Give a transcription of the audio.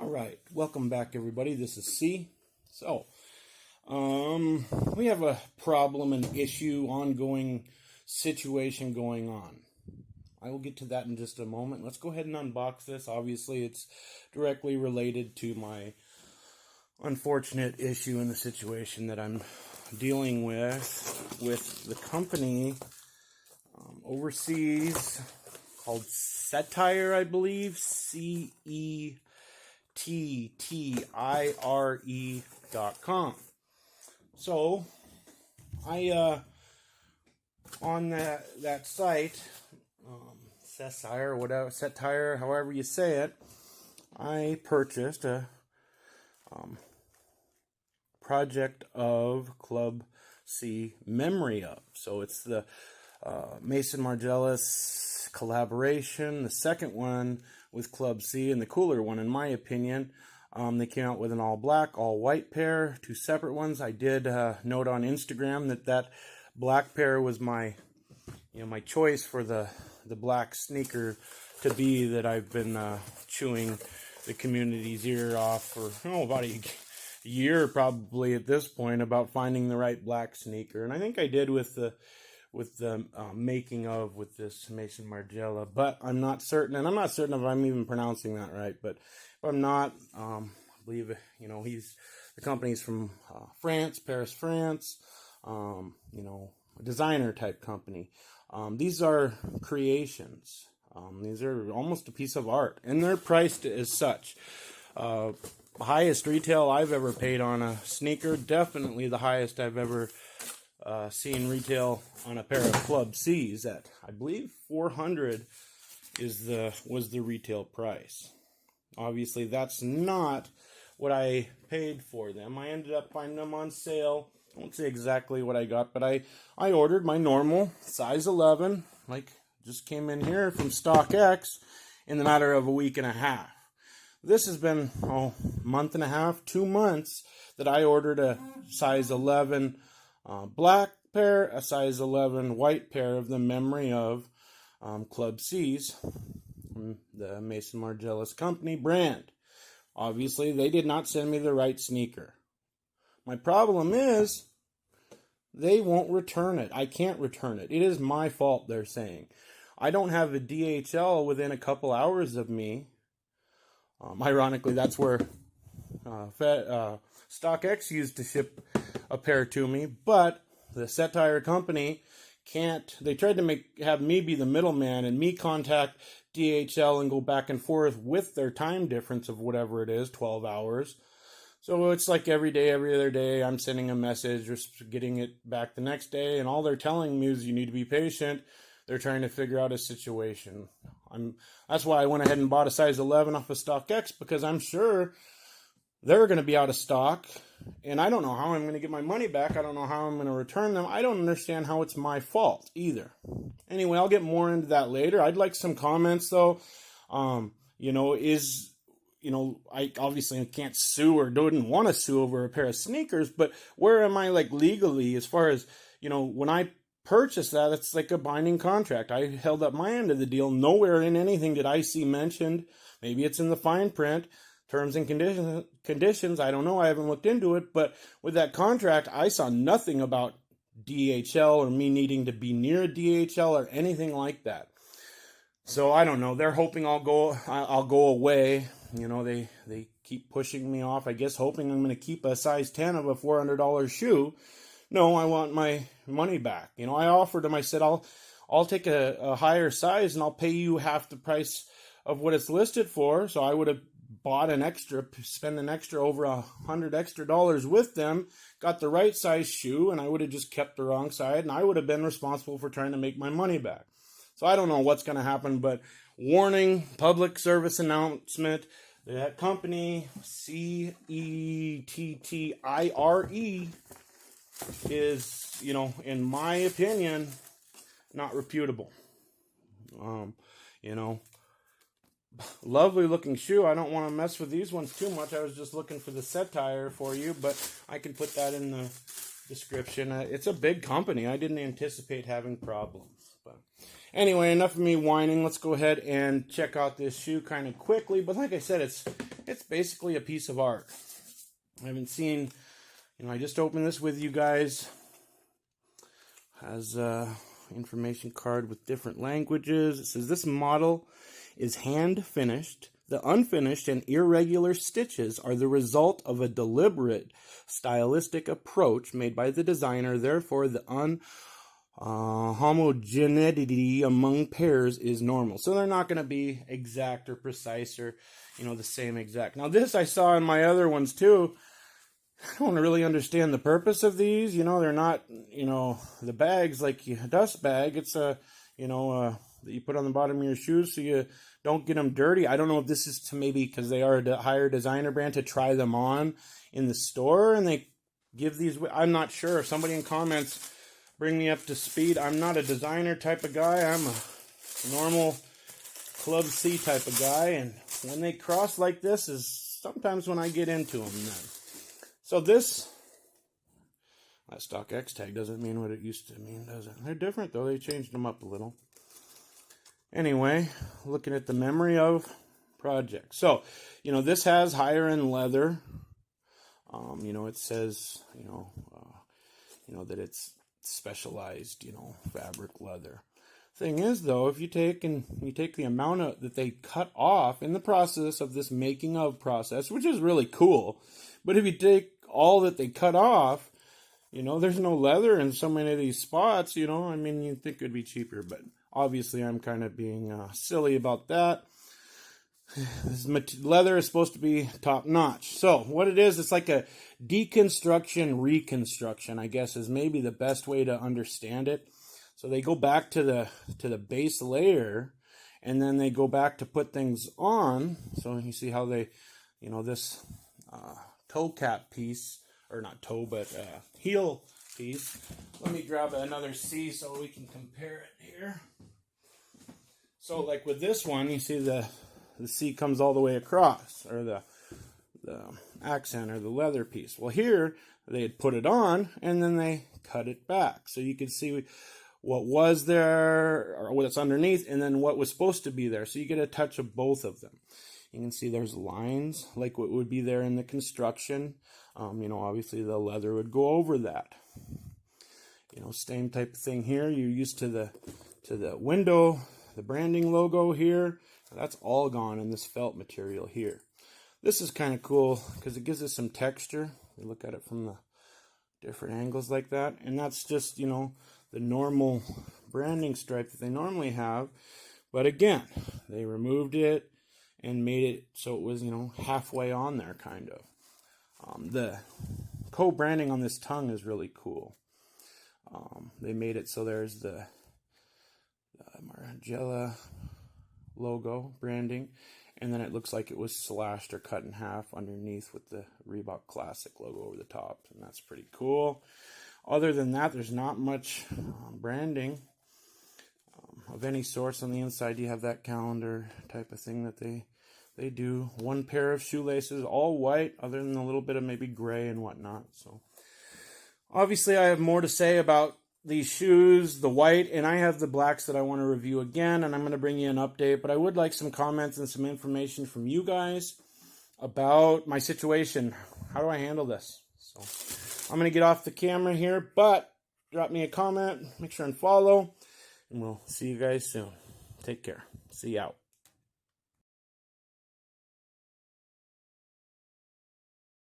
All right, welcome back, everybody. This is C. We have a problem, an issue, ongoing situation going on. I will get to that in just a moment. Let's go ahead and unbox this. Obviously, it's directly related to my unfortunate issue in the situation that I'm dealing with the company overseas called Cettire, I believe, CETTIRE.com. So, I on that site, Cettire, whatever, Cettire, however you say it, I purchased a project of Club C memory of. So it's the Mason Margiela's collaboration, the second one with Club C, and the cooler one, in my opinion. They came out with an all black, all white pair, two separate ones. I did note on Instagram that black pair was my choice for the black sneaker to be that I've been chewing the community's ear off for about a year probably at this point about finding the right black sneaker, and I think I did with the making of with this Mason Margiela, but I'm not certain, and I'm not certain if I'm even pronouncing that right, but if I'm not, I believe, the company's from France, Paris, France, a designer type company. These are creations. These are almost a piece of art, and they're priced as such. Highest retail I've ever paid on a sneaker, definitely the highest I've ever seen retail on a pair of Club C's at, I believe, $400 was the retail price. Obviously, that's not what I paid for them. I ended up finding them on sale. I won't say exactly what I got, but I ordered my normal size 11, like just came in here from StockX in the matter of a week and a half. This has been a month and a half, 2 months that I ordered a size 11 black pair, a size 11 white pair of the memory of Club C's, the Mason Margiela's company brand. Obviously, they did not send me the right sneaker. My problem is they won't return it. I can't return it. It is my fault, they're saying. I don't have a DHL within a couple hours of me. Ironically, that's where StockX used to ship a pair to me, but the Cettire company can't. They tried to have me be the middleman and me contact DHL and go back and forth with their time difference of whatever it is, 12 hours. So it's like every day, every other day, I'm sending a message or getting it back the next day, and all they're telling me is you need to be patient. They're trying to figure out a situation. That's why I went ahead and bought a size 11 off of StockX, because I'm sure they're going to be out of stock, and I don't know how I'm going to get my money back. I don't know how I'm going to return them. I don't understand how it's my fault either. Anyway, I'll get more into that later. I'd like some comments, though. I obviously can't sue or didn't want to sue over a pair of sneakers, but where am I, legally, as far as, when I purchased that, it's like a binding contract. I held up my end of the deal. Nowhere in anything did I see mentioned. Maybe it's in the fine print, terms and conditions. I don't know. I haven't looked into it. But with that contract, I saw nothing about DHL or me needing to be near a DHL or anything like that. So I don't know. They're hoping I'll go away. They keep pushing me off, I guess, hoping I'm going to keep a size 10 of a $400 shoe. No, I want my money back. I offered them, I said, I'll take a higher size and I'll pay you half the price of what it's listed for. So I would have bought spend an extra over $100 extra with them, got the right size shoe, and I would have just kept the wrong side, and I would have been responsible for trying to make my money back. So I don't know what's going to happen, but warning, public service announcement, that company, CETTIRE, is, in my opinion, not reputable. Lovely looking shoe. I don't want to mess with these ones too much. I was just looking for the Cettire for you, but I can put that in the description. It's a big company. I didn't anticipate having problems. But Anyway, enough of me whining. Let's go ahead and check out this shoe kind of quickly. But like I said, it's basically a piece of art. I haven't seen, I just opened this with you guys. Has a information card with different languages. It says this model is hand finished. The unfinished and irregular stitches are the result of a deliberate stylistic approach made by the designer. Therefore, the homogeneity among pairs is normal. So they're not going to be exact or precise or, the same exact. Now, this I saw in my other ones too. I don't really understand the purpose of these. They're not, the bags like a dust bag. It's that you put on the bottom of your shoes so you don't get them dirty. I don't know if this is to maybe because they are a higher designer brand to try them on in the store and they give these. I'm not sure. Somebody in comments bring me up to speed. I'm not a designer type of guy. I'm a normal Club C type of guy. And when they cross like this is sometimes when I get into them then. So that stock X tag doesn't mean what it used to mean, does it? They're different, though. They changed them up a little. Anyway, looking at the memory of project. So, this has higher end leather. It says, that it's specialized, fabric leather. Thing is, though, if you take the amount that they cut off in the process of this making of process, which is really cool, but if you take all that they cut off, there's no leather in so many of these spots, you'd think it'd be cheaper, but obviously I'm kind of being silly about that. This leather is supposed to be top notch. So what it is, it's like a deconstruction, reconstruction, I guess is maybe the best way to understand it. So they go back to the base layer and then they go back to put things on. So you see how they, this toe cap piece, or not toe, but heel piece. Let me grab another C so we can compare it here. So like with this one, you see the C comes all the way across, or the accent or the leather piece. Well, here they had put it on and then they cut it back. So you can see what was there, or what's underneath, and then what was supposed to be there. So you get a touch of both of them. You can see there's lines like what would be there in the construction. Obviously the leather would go over that. Same type of thing here. You're used to the window, the branding logo here. That's all gone in this felt material here. This is kind of cool because it gives us some texture. You look at it from the different angles like that. And that's just, the normal branding stripe that they normally have. But again, they removed it and made it so it was, halfway on there kind of. The co-branding on this tongue is really cool. They made it so there's the Margiela logo branding, and then it looks like it was slashed or cut in half underneath with the Reebok Classic logo over the top, and that's pretty cool. Other than that, there's not much branding of any sort. On the inside, you have that calendar type of thing that they do. One pair of shoelaces, all white, other than a little bit of maybe gray and whatnot. So obviously I have more to say about these shoes, the white, and I have the blacks that I want to review again, and I'm going to bring you an update. But I would like some comments and some information from you guys about my situation. How do I handle this? So I'm going to get off the camera here, but drop me a comment, make sure and follow, and we'll see you guys soon. Take care. See you out.